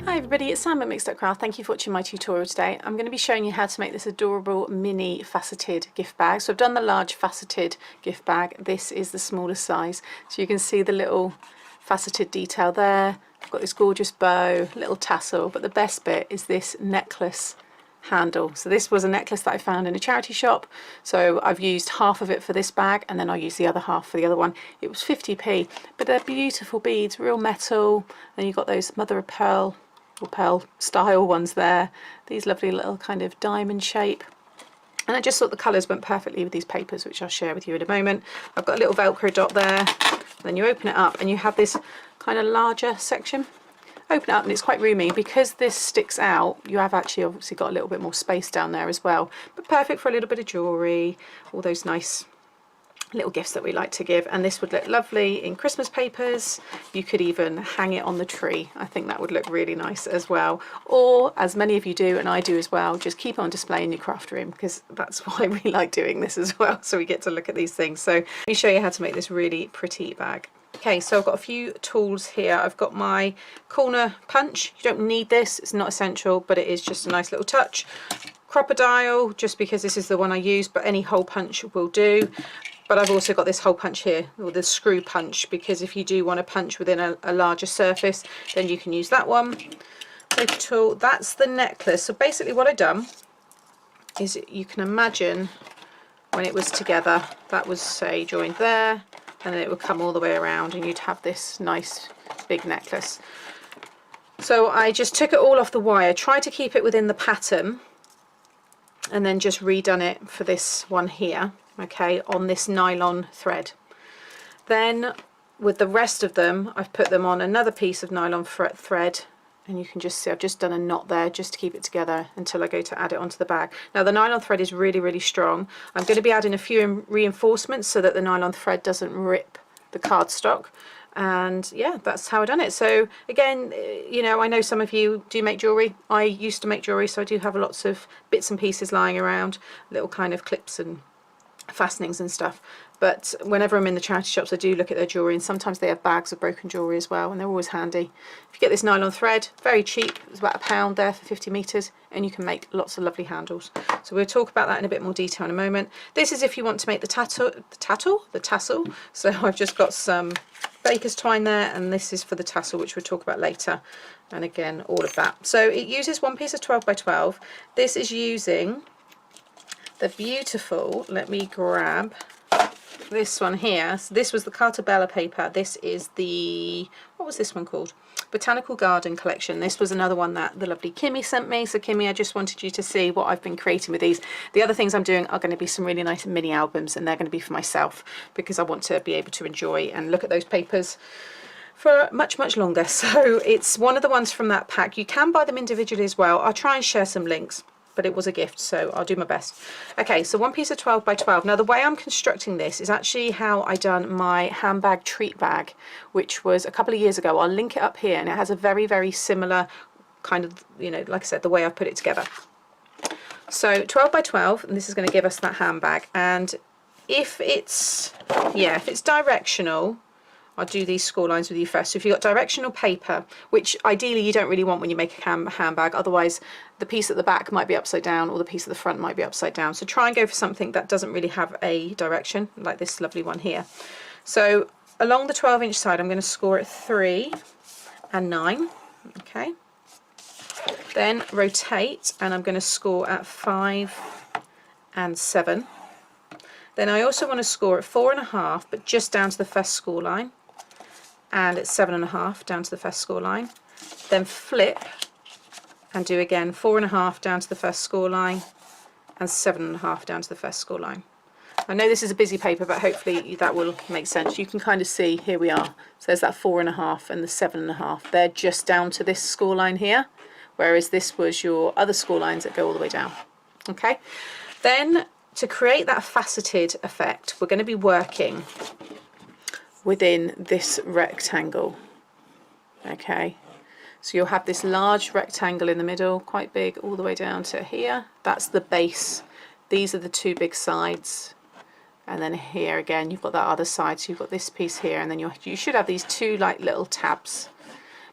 Hi everybody, it's Sam at Mix.Craft. Thank you for watching my tutorial today. I'm going to be showing you how to make this adorable mini faceted gift bag. So I've done the large faceted gift bag. This is the smaller size. So you can see the little faceted detail there. I've got this gorgeous bow, little tassel, but the best bit is this necklace handle. So this was a necklace that I found in a charity shop. So I've used half of it for this bag and then I'll use the other half for the other one. It was 50p, but they're beautiful beads, real metal. And you've got those mother of pearl or pearl style ones there, these lovely little kind of diamond shape, and I just thought the colours went perfectly with these papers, which I'll share with you in a moment. I've got a little velcro dot there, then you open it up and you have this kind of larger section. Open it up and it's quite roomy. Because this sticks out, you have actually obviously got a little bit more space down there as well, but perfect for a little bit of jewellery, all those nice little gifts that we like to give. And this would look lovely in Christmas papers. You could even hang it on the tree. I think that would look really nice as well, or as many of you do and I do as well, just keep on display in your craft room, because that's why we like doing this as well, so we get to look at these things. So let me show you how to make this really pretty bag. Okay, so I've got a few tools here. I've got my corner punch. You don't need this, it's not essential, but it is just a nice little touch. Crocodile, just because this is the one I use, but any hole punch will do. But I've also got this hole punch here, or the screw punch, because if you do want to punch within a larger surface, then you can use that one. Paper tool, that's the necklace. So basically what I've done is, you can imagine when it was together, that was, say, joined there, and then it would come all the way around and you'd have this nice big necklace. So I just took it all off the wire, tried to keep it within the pattern, and then just redone it for this one here. Okay, on this nylon thread. Then with the rest of them, I've put them on another piece of nylon thread, and you can just see I've just done a knot there just to keep it together until I go to add it onto the bag. Now the nylon thread is really, really strong. I'm going to be adding a few reinforcements so that the nylon thread doesn't rip the cardstock. And yeah, that's how I've done it. So again, you know, I know some of you do make jewellery. I used to make jewellery, so I do have lots of bits and pieces lying around, little kind of clips and fastenings and stuff. But whenever I'm in the charity shops, I do look at their jewellery, and sometimes they have bags of broken jewellery as well, and they're always handy. If you get this nylon thread, very cheap, it's about £1 there for 50 metres, and you can make lots of lovely handles. So we'll talk about that in a bit more detail in a moment. This is if you want to make the tassel. So I've just got some baker's twine there, and this is for the tassel, which we'll talk about later. And again, all of that. So it uses one piece of 12 by 12. This is using the beautiful, let me grab this one here. So this was the Carta Bella paper. This is the, what was this one called? Botanical Garden collection. This was another one that the lovely Kimmy sent me. So Kimmy, I just wanted you to see what I've been creating with these. The other things I'm doing are going to be some really nice mini albums, and they're going to be for myself because I want to be able to enjoy and look at those papers for much, much longer. So it's one of the ones from that pack. You can buy them individually as well. I'll try and share some links, but it was a gift, so I'll do my best. Okay, so one piece of 12 by 12. Now the way I'm constructing this is actually how I done my handbag treat bag, which was a couple of years ago. I'll link it up here, and it has a very, very similar kind of, you know, like I said, the way I put it together. So 12 by 12, and this is going to give us that handbag. And if it's, yeah, if it's directional, I'll do these score lines with you first. So if you've got directional paper, which ideally you don't really want when you make a handbag, otherwise the piece at the back might be upside down or the piece at the front might be upside down. So try and go for something that doesn't really have a direction, like this lovely one here. So along the 12-inch side, I'm going to score at 3 and 9. Okay. Then rotate, and I'm going to score at 5 and 7. Then I also want to score at 4.5, but just down to the first score line, and at 7.5 down to the first score line. Then flip and do again 4.5 down to the first score line and 7.5 down to the first score line. I know this is a busy paper, but hopefully that will make sense. You can kind of see, here we are. So there's that 4.5 and the 7.5. They're just down to this score line here, whereas this was your other score lines that go all the way down. Okay. Then to create that faceted effect, we're going to be working within this rectangle. Okay, so you'll have this large rectangle in the middle, quite big, all the way down to here. That's the base. These are the two big sides, and then here again you've got that other side. So you've got this piece here, and then you should have these two like little tabs.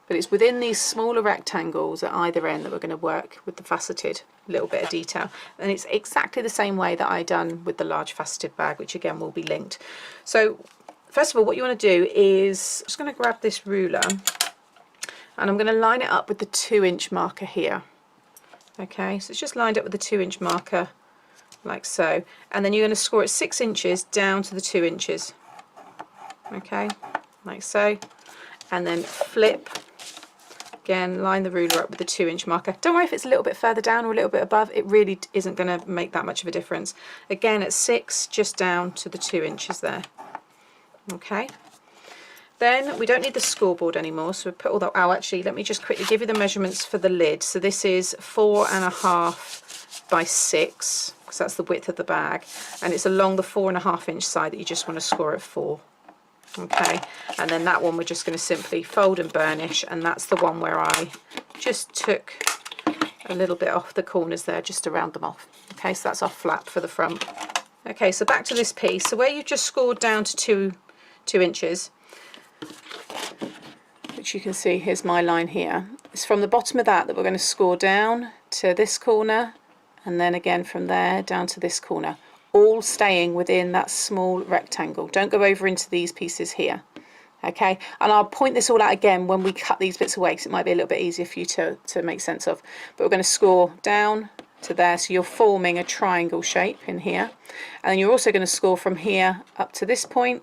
but it's within these smaller rectangles at either end that we're going to work with the faceted little bit of detail. And it's exactly the same way that I done with the large faceted bag, which again will be linked. So first of all, what you want to do is, I'm just going to grab this ruler and I'm going to line it up with the 2-inch marker here. Okay, so it's just lined up with the 2-inch marker like so, and then you're going to score it 6 inches down to the 2 inches. Okay, like so, and then flip. Again, line the ruler up with the 2-inch marker. Don't worry if it's a little bit further down or a little bit above, it really isn't going to make that much of a difference. Again, at 6, just down to the 2 inches there. Okay. Then we don't need the scoreboard anymore, so we put all that. Oh, actually, let me just quickly give you the measurements for the lid. So this is 4.5 by 6, because that's the width of the bag, and it's along the 4.5-inch side that you just want to score at 4. Okay, and then that one we're just going to simply fold and burnish, and that's the one where I just took a little bit off the corners there just to round them off. Okay, so that's our flap for the front. Okay, so back to this piece. So where you've just scored down to 2 inches, which you can see, here's my line here, it's from the bottom of that we're going to score down to this corner, and then again from there down to this corner, all staying within that small rectangle. Don't go over into these pieces here. Okay, and I'll point this all out again when we cut these bits away, because it might be a little bit easier for you to make sense of. But we're going to score down to there, so you're forming a triangle shape in here, and then you're also going to score from here up to this point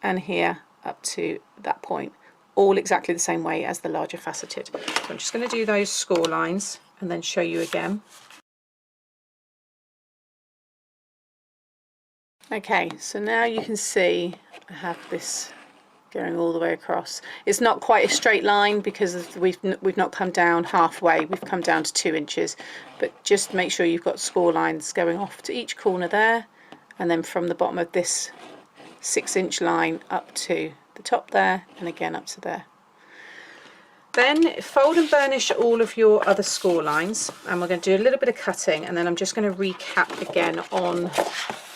and here up to that point, all exactly the same way as the larger faceted. So I'm just going to do those score lines and then show you again. Okay, so now you can see I have this going all the way across. It's not quite a straight line because we've not come down halfway, we've come down to 2 inches, but just make sure you've got score lines going off to each corner there, and then from the bottom of this 6-inch line up to the top there, and again up to there. Then fold and burnish all of your other score lines, and we're going to do a little bit of cutting, and then I'm just going to recap again on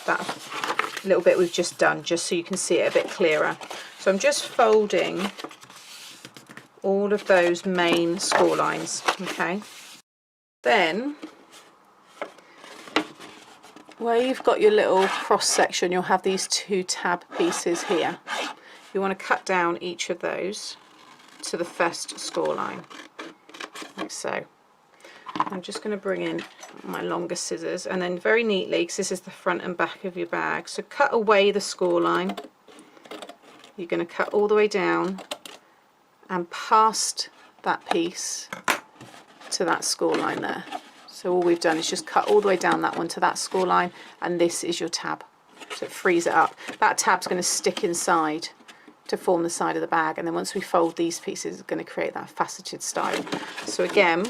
that little bit we've just done, just so you can see it a bit clearer. So I'm just folding all of those main score lines. Okay, then where you've got your little cross section, you'll have these 2 tab pieces here. You want to cut down each of those to the first score line, like so. I'm just going to bring in my longer scissors, and then very neatly, because this is the front and back of your bag, so cut away the score line. You're going to cut all the way down and past that piece to that score line there. So all we've done is just cut all the way down that one to that score line, and this is your tab. So it frees it up. That tab's going to stick inside to form the side of the bag, and then once we fold these pieces, it's going to create that faceted style. So again,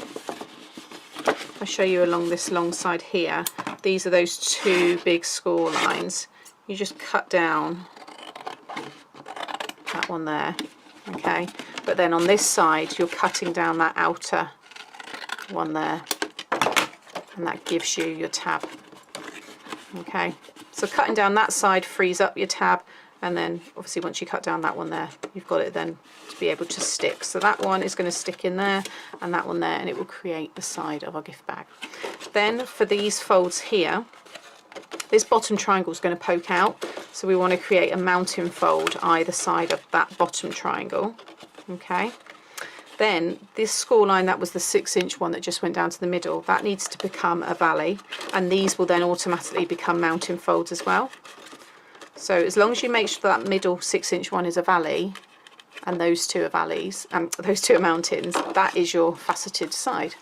I'll show you along this long side here. These are those 2 big score lines. You just cut down that one there, okay? But then on this side, you're cutting down that outer one there, and that gives you your tab. Okay, so cutting down that side frees up your tab, and then obviously once you cut down that one there, you've got it then to be able to stick. So that one is going to stick in there, and that one there, and it will create the side of our gift bag. Then for these folds here, this bottom triangle is going to poke out, so we want to create a mounting fold either side of that bottom triangle. Okay, then this score line, that was the 6-inch one that just went down to the middle, that needs to become a valley, and these will then automatically become mounting folds as well. So as long as you make sure that middle 6-inch one is a valley, and those 2 are valleys, those 2 are mountains, that is your faceted side,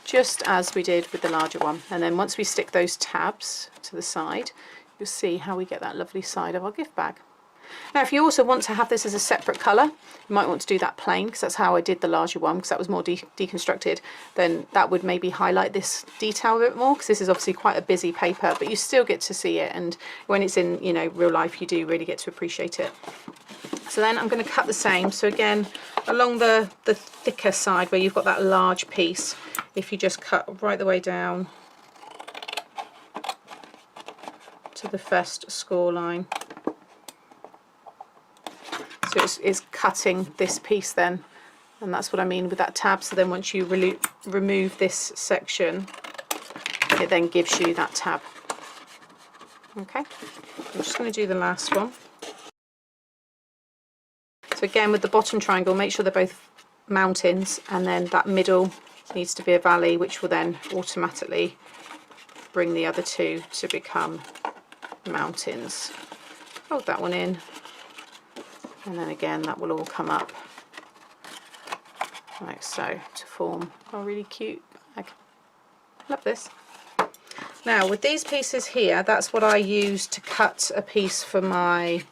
just as we did with the larger one. And then once we stick those tabs to the side, you'll see how we get that lovely side of our gift bag. Now if you also want to have this as a separate colour, you might want to do that plain, because that's how I did the larger one, because that was more deconstructed. Then that would maybe highlight this detail a bit more, because this is obviously quite a busy paper, but you still get to see it, and when it's in, you know, real life, you do really get to appreciate it. So then I'm going to cut the same. So again, along the thicker side where you've got that large piece, if you just cut right the way down to the first score line. So it's cutting this piece then and that's what I mean with that tab. So then once you remove this section, it then gives you that tab. Okay, I'm just going to do the last one. So again, with the bottom triangle, make sure they're both mountains, and then that middle needs to be a valley, which will then automatically bring the other two to become mountains. Hold that one in, and then again that will all come up like so to form a really cute bag. Love this. Now with these pieces here, that's what I use to cut a piece for my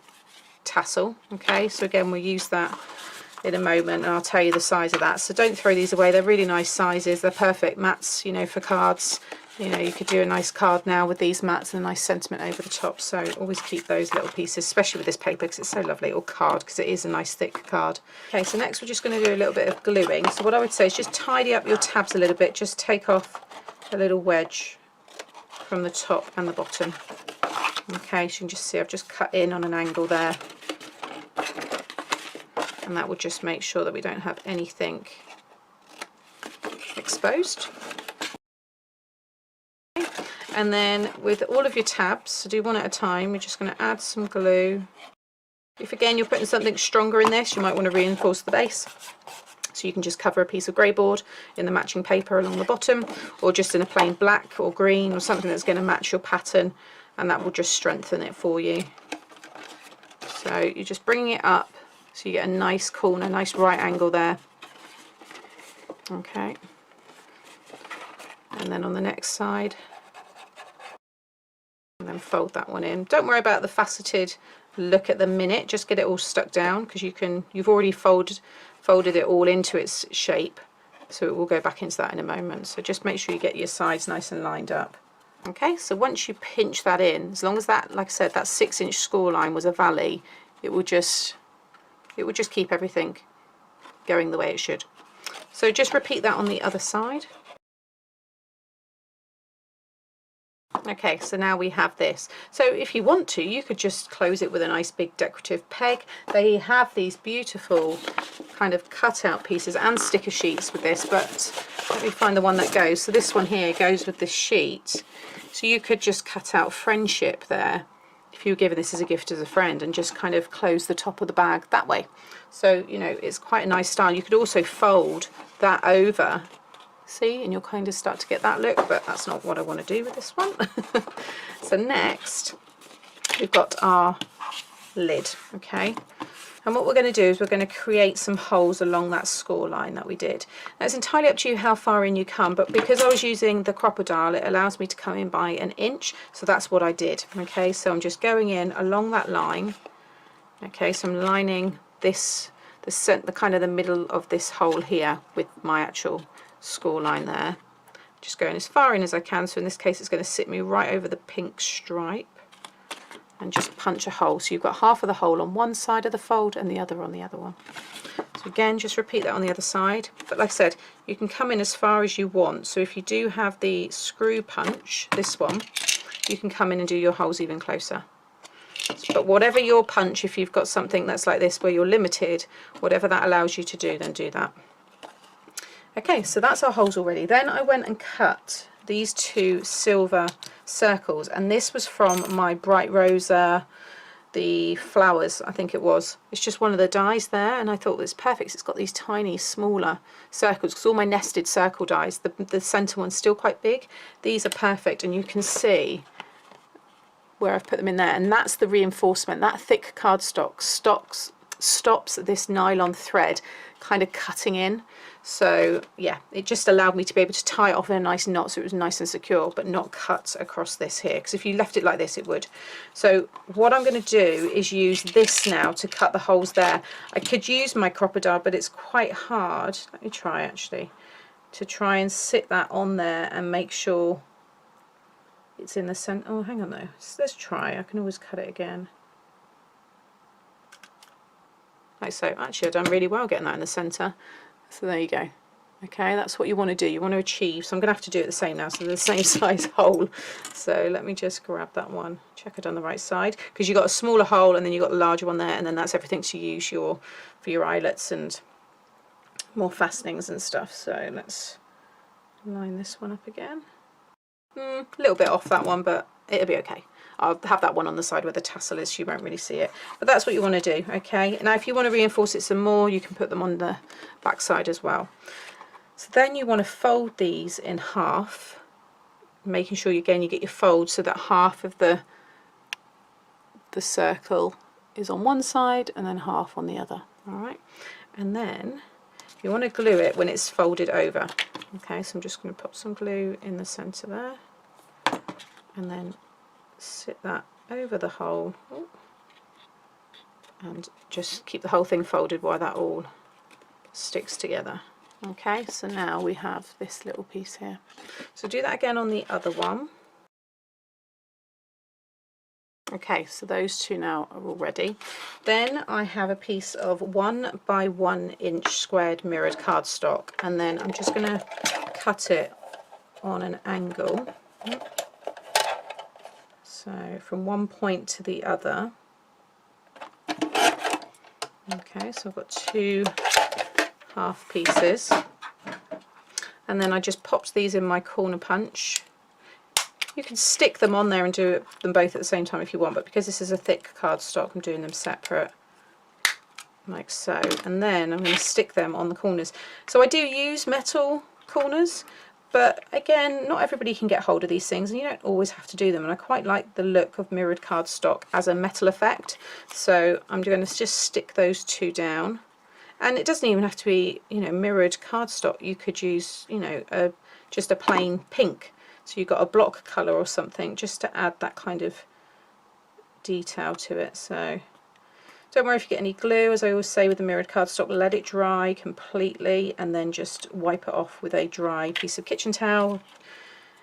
tassel. Okay, so again we'll use that in a moment, and I'll tell you the size of that. So don't throw these away, they're really nice sizes, they're perfect mats, you know, for cards. You know, you could do a nice card now with these mats and a nice sentiment over the top, so always keep those little pieces, especially with this paper because it's so lovely, or card because it is a nice thick card. Okay, so next we're just going to do a little bit of gluing. So what I would say is just tidy up your tabs a little bit, just take off a little wedge from the top and the bottom. Okay, so you can just see I've just cut in on an angle there, and that will just make sure that we don't have anything exposed. And then with all of your tabs, so do one at a time, you're just going to add some glue. If again you're putting something stronger in this, you might want to reinforce the base. So you can just cover a piece of grey board in the matching paper along the bottom, or just in a plain black or green or something that's going to match your pattern, and that will just strengthen it for you. So you're just bringing it up so you get a nice corner, nice right angle there. Okay. And then on the next side, and then fold that one in. Don't worry about the faceted look at the minute, just get it all stuck down, because you've already folded it all into its shape, so it will go back into that in a moment. So just make sure you get your sides nice and lined up. Okay, so once you pinch that in, as long as that, like I said, that 6-inch score line was a valley, it will just keep everything going the way it should. So just repeat that on the other side. Okay, so now we have this. So if you want to, you could just close it with a nice big decorative peg. They have these beautiful kind of cutout pieces and sticker sheets with this, but let me find the one that goes. So this one here goes with this sheet. So you could just cut out friendship there if you were given this as a gift as a friend, and just kind of close the top of the bag that way. So, you know, it's quite a nice style. You could also fold that over, see, and you'll kind of start to get that look, but that's not what I want to do with this one. So next we've got our lid. Okay, and what we're going to do is we're going to create some holes along that score line that we did. Now it's entirely up to you how far in you come, but because I was using the crocodile, it allows me to come in by 1 inch, so that's what I did. Okay, so I'm just going in along that line. Okay, so I'm lining this, the kind of the middle of this hole here with my actual score line there, just going as far in as I can. So in this case it's going to sit me right over the pink stripe, and just punch a hole. So you've got half of the hole on one side of the fold and the other on the other one. So again, just repeat that on the other side, but like I said, you can come in as far as you want. So if you do have the screw punch, this one, you can come in and do your holes even closer. But whatever your punch, if you've got something that's like this where you're limited, whatever that allows you to do, then do that. Okay, so that's our holes already. Then I went and cut these 2 silver circles, and this was from my Bright Rosa, the flowers, I think it was. It's just one of the dies there, and I thought it was perfect. It's got these tiny, smaller circles, because all my nested circle dies, the centre one's still quite big. These are perfect, and you can see where I've put them in there, and that's the reinforcement. That thick cardstock stops this nylon thread kind of cutting in. So yeah, it just allowed me to be able to tie it off in a nice knot, so it was nice and secure, but not cut across this here, because if you left it like this it would. So what I'm going to do is use this now to cut the holes there. I could use my crocodile, but it's quite hard. Let me try actually to try and sit that on there and make sure it's in the centre. Oh, hang on though, let's try. I can always cut it again. Like so. Actually I've done really well getting that in the centre. So there you go. Okay, that's what you want to do. You want to achieve. So I'm going to have to do it the same now, so the same size hole. So let me just grab that one, check I've done the right side, because you've got a smaller hole and then you've got the larger one there, and then that's everything to use for your eyelets and more fastenings and stuff. So let's line this one up again. A little bit off that one, but it'll be okay. I'll have that one on the side where the tassel is, so you won't really see it. But that's what you want to do, okay? Now if you want to reinforce it some more, you can put them on the back side as well. So then you want to fold these in half, making sure again you get your fold so that half of the circle is on one side and then half on the other. All right, and then you want to glue it when it's folded over. Okay, so I'm just going to pop some glue in the center there and then sit that over the hole and just keep the whole thing folded while that all sticks together. Okay, so now we have this little piece here. So do that again on the other one. Okay, so those two now are all ready. Then I have a piece of 1 by 1 inch squared mirrored cardstock, and then I'm just going to cut it on an angle. So from one point to the other. Okay, so I've got 2 half pieces, and then I just popped these in my corner punch. You can stick them on there and do them both at the same time if you want, but because this is a thick cardstock, I'm doing them separate, like so. And then I'm going to stick them on the corners. So I do use metal corners, but again, not everybody can get hold of these things, and you don't always have to do them. And I quite like the look of mirrored cardstock as a metal effect, so I'm going to just stick those 2 down. And it doesn't even have to be, you know, mirrored cardstock. You could use, you know, just a plain pink. So you've got a block colour or something, just to add that kind of detail to it. So don't worry if you get any glue. As I always say with the mirrored cardstock, let it dry completely and then just wipe it off with a dry piece of kitchen towel,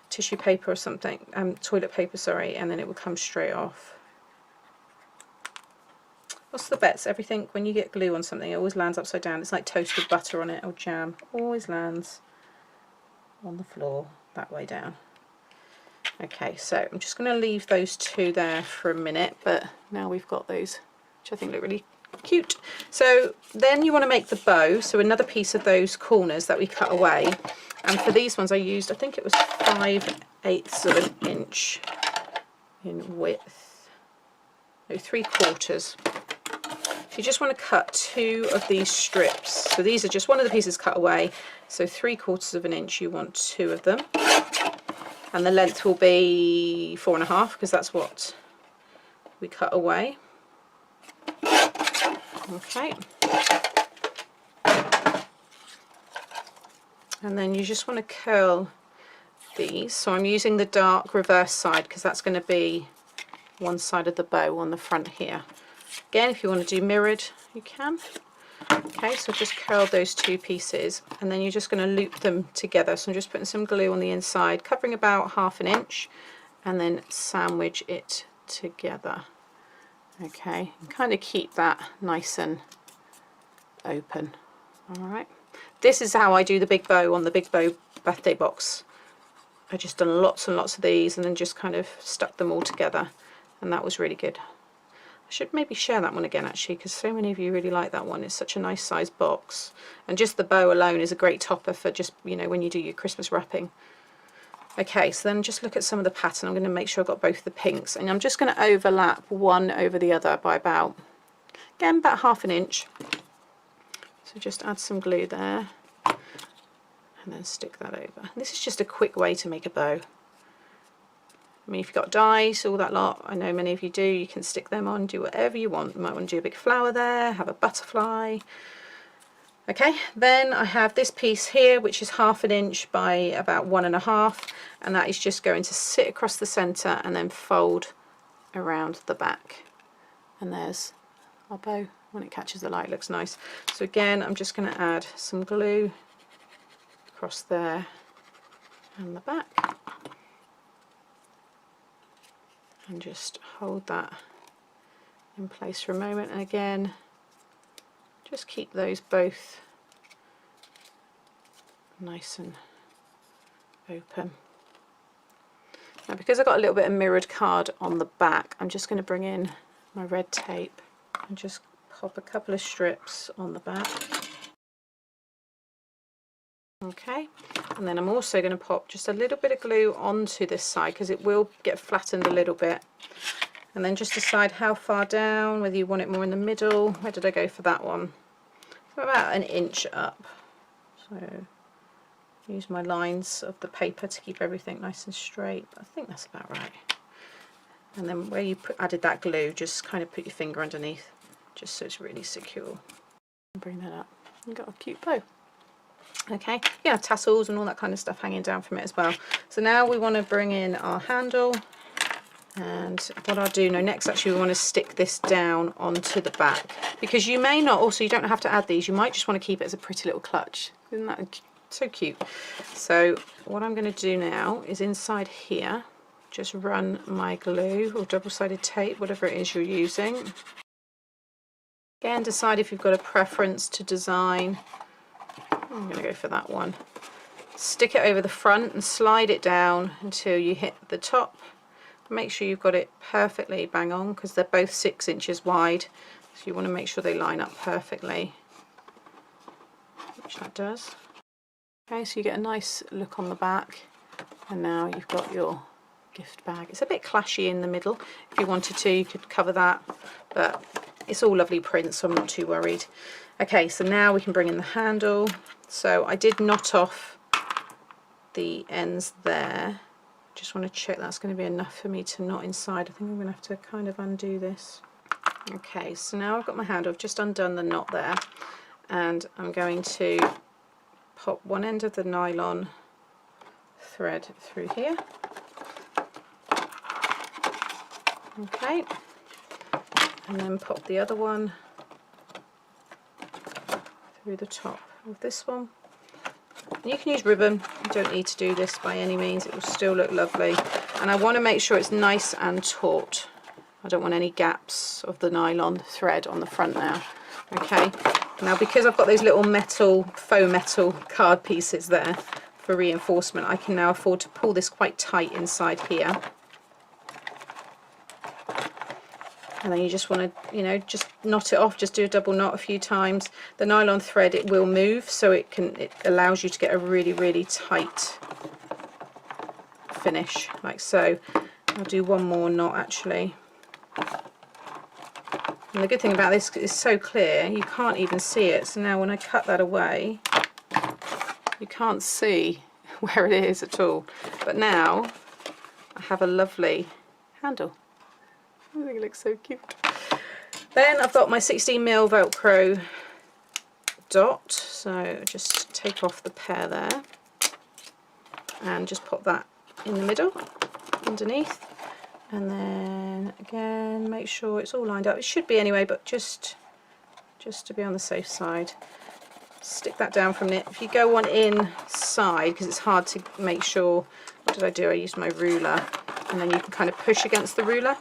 tissue paper or something, toilet paper, sorry, and then it will come straight off. What's the bets? Everything, when you get glue on something, it always lands upside down. It's like toasted butter on it or jam. Always lands on the floor that way down. Okay, so I'm just going to leave those 2 there for a minute, but now we've got those, which I think look really cute. So then you want to make the bow, so another piece of those corners that we cut away, and for these ones I used, I think it was 5/8 of an inch in width, no, 3/4. So you just want to cut 2 of these strips. So these are just one of the pieces cut away, so 3/4 of an inch, you want 2 of them. And the length will be 4.5 because that's what we cut away. Okay. And then you just want to curl these. So I'm using the dark reverse side because that's going to be one side of the bow on the front here. Again, if you want to do mirrored, you can. Okay, so just curl those 2 pieces, and then you're just going to loop them together. So I'm just putting some glue on the inside, covering about 1/2 inch, and then sandwich it together. Okay, and kind of keep that nice and open. All right, this is how I do the big bow on the Big Bow birthday box. I just done lots and lots of these, and then just kind of stuck them all together, and that was really good. I should maybe share that one again actually, because so many of you really like that one. It's such a nice size box, and just the bow alone is a great topper for just, you know, when you do your Christmas wrapping. Okay, so then just look at some of the pattern. I'm going to make sure I've got both the pinks, and I'm just going to overlap one over the other by about, again, about 1/2 inch. So just add some glue there and then stick that over. This is just a quick way to make a bow. I mean, if you've got dies, all that lot, I know many of you do, you can stick them on, do whatever you want. You might want to do a big flower there, have a butterfly. Okay, then I have this piece here, which is 1/2 inch by about 1.5, and that is just going to sit across the centre and then fold around the back. And there's our bow. When it catches the light, it looks nice. So again, I'm just going to add some glue across there and the back. And just hold that in place for a moment, and again just keep those both nice and open. Now, because I've got a little bit of mirrored card on the back, I'm just going to bring in my red tape and just pop a couple of strips on the back. Okay, and then I'm also going to pop just a little bit of glue onto this side because it will get flattened a little bit. And then just decide how far down, whether you want it more in the middle. Where did I go for that one? So about an inch up. So use my lines of the paper to keep everything nice and straight. I think that's about right. And then where you added that glue, just kind of put your finger underneath, just so it's really secure. Bring that up. You've got a cute bow. Okay, yeah, tassels and all that kind of stuff hanging down from it as well. So now we want to bring in our handle, and what I'll do next, actually we want to stick this down onto the back, because you may not, also you don't have to add these, you might just want to keep it as a pretty little clutch. Isn't that so cute? So what I'm going to do now is inside here, just run my glue or double-sided tape, whatever it is you're using. Again, decide if you've got a preference to design. I'm going to go for that one. Stick it over the front and slide it down until you hit the top. Make sure you've got it perfectly bang on, because they're both 6 inches wide, so you want to make sure they line up perfectly, which that does. Okay, so you get a nice look on the back, and now you've got your gift bag. It's a bit clashy in the middle. If you wanted to, you could cover that, but it's all lovely print, so I'm not too worried. Okay, so now we can bring in the handle. So I did knot off the ends there. Just want to check that's going to be enough for me to knot inside. I think I'm going to have to kind of undo this. Okay, so now I've got my handle. I've just undone the knot there, and I'm going to pop one end of the nylon thread through here. Okay, and then pop the other one through the top of this one. And you can use ribbon, you don't need to do this by any means, it will still look lovely. And I want to make sure it's nice and taut. I don't want any gaps of the nylon thread on the front now. Okay, now because I've got those little metal, faux metal card pieces there for reinforcement, I can now afford to pull this quite tight inside here. And then you just want to, just knot it off, just do a double knot a few times. The nylon thread, it will move, so it allows you to get a really, really tight finish, like so. I'll do one more knot actually. And the good thing about this is so clear, you can't even see it. So now when I cut that away, you can't see where it is at all. But now I have a lovely handle. I think it looks so cute. Then I've got my 16mm Velcro dot, so just take off the pair there and just pop that in the middle underneath, and then again make sure it's all lined up. It should be anyway, but just to be on the safe side, stick that down from it. If you go one inside, because it's hard to make sure, what did I do? I used my ruler, and then you can kind of push against the ruler,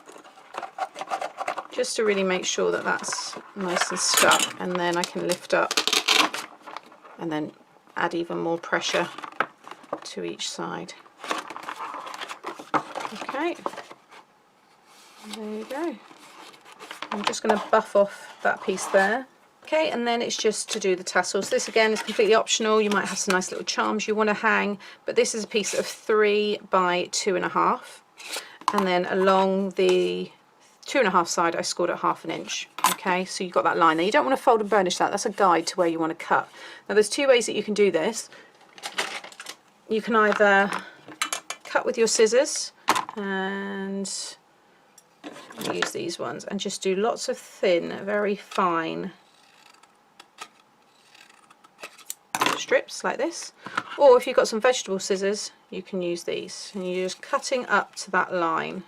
just to really make sure that that's nice and stuck, and then I can lift up and then add even more pressure to each side. Okay, there you go. I'm just going to buff off that piece there. Okay, and then it's just to do the tassels. This again is completely optional. You might have some nice little charms you want to hang, but this is a piece of 3 by 2.5, and then along the 2.5 side I scored at 1/2 inch. Okay, so you've got that line there. You don't want to fold and burnish that. That's a guide to where you want to cut. Now there's 2 ways that you can do this. You can either cut with your scissors, and use these ones, and just do lots of thin, very fine strips like this, or if you've got some vegetable scissors you can use these, and you're just cutting up to that line.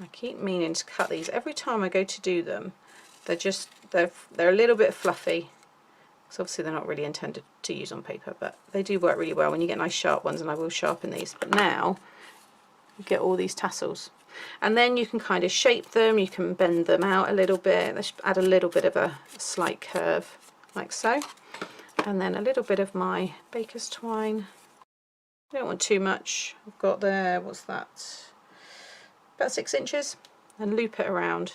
I keep meaning to cut these every time I go to do them. They're a little bit fluffy, so obviously they're not really intended to use on paper, but they do work really well when you get nice sharp ones, and I will sharpen these. But now you get all these tassels, and then you can kind of shape them, you can bend them out a little bit, let's add a little bit of a slight curve like so, and then a little bit of my baker's twine. I don't want too much. I've got there, what's that, about 6 inches, and loop it around.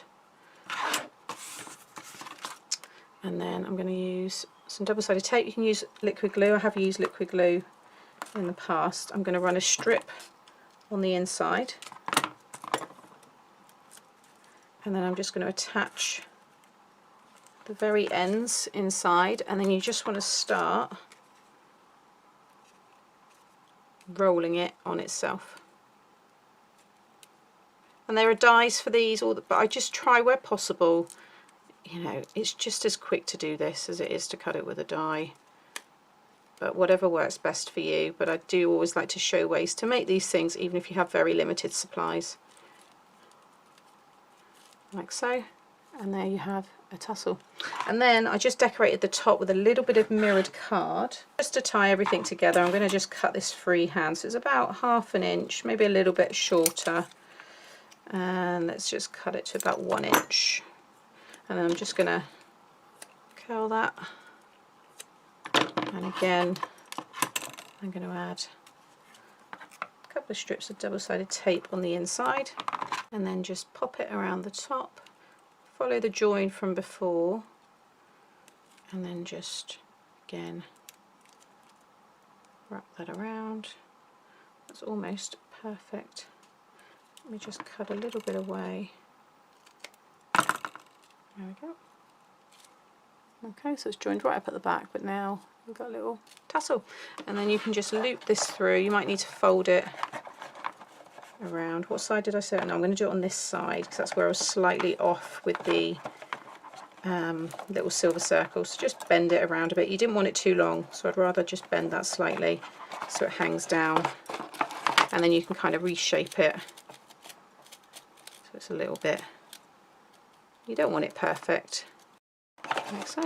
And then I'm going to use some double-sided tape. You can use liquid glue. I have used liquid glue in the past. I'm going to run a strip on the inside, and then I'm just going to attach the very ends inside, and then you just want to start rolling it on itself. And there are dies for these, but I just try where possible, you know, it's just as quick to do this as it is to cut it with a die, but whatever works best for you. But I do always like to show ways to make these things even if you have very limited supplies, like so. And there you have a tassel. And then I just decorated the top with a little bit of mirrored card just to tie everything together. I'm going to just cut this freehand, so it's about 1/2 inch, maybe a little bit shorter, and let's just cut it to about 1 inch. And then I'm just going to curl that, and again I'm going to add a couple of strips of double-sided tape on the inside, and then just pop it around the top. Follow the join from before, and then just again wrap that around. That's almost perfect. Let me just cut a little bit away. There we go. Okay, so it's joined right up at the back, but now we've got a little tassel. And then you can just loop this through. You might need to fold it around. What side did I say? No, I'm going to do it on this side because that's where I was slightly off with the little silver circle. So just bend it around a bit. You didn't want it too long, so I'd rather just bend that slightly so it hangs down, and then you can kind of reshape it so it's a little bit, you don't want it perfect, like so.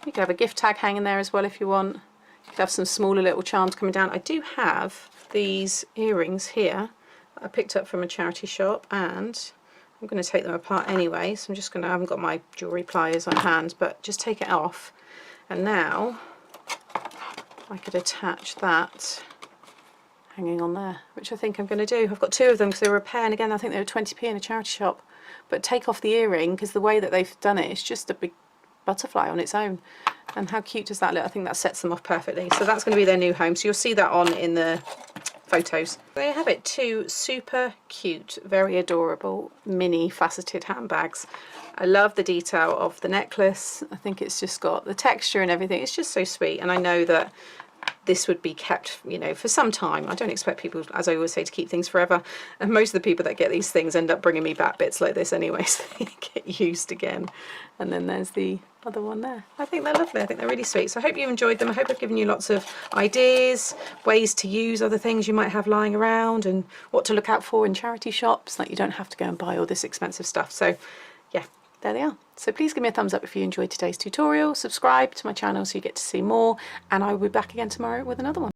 You could have a gift tag hanging there as well if you want. You could have some smaller little charms coming down. I do have these earrings here that I picked up from a charity shop, and I'm going to take them apart anyway, so I'm just going to, I haven't got my jewellery pliers on hand, but just take it off, and now I could attach that hanging on there, which I think I'm going to do. I've got 2 of them because they were a pair, and again I think they were 20p in a charity shop. But take off the earring, because the way that they've done it, it's just a big butterfly on its own. And how cute does that look? I think that sets them off perfectly. So that's going to be their new home, so you'll see that on in the photos. There you have it, 2 super cute, very adorable mini faceted handbags. I love the detail of the necklace. I think it's just got the texture and everything. It's just so sweet, and I know that this would be kept, you know, for some time. I don't expect people, as I always say, to keep things forever, and most of the people that get these things end up bringing me back bits like this anyway, so they get used again. And then there's the other one there. I think they're lovely. I think they're really sweet. So I hope you enjoyed them. I hope I've given you lots of ideas, ways to use other things you might have lying around, and what to look out for in charity shops. Like, you don't have to go and buy all this expensive stuff. So yeah, there they are. So please give me a thumbs up if you enjoyed today's tutorial, subscribe to my channel so you get to see more, and I will be back again tomorrow with another one.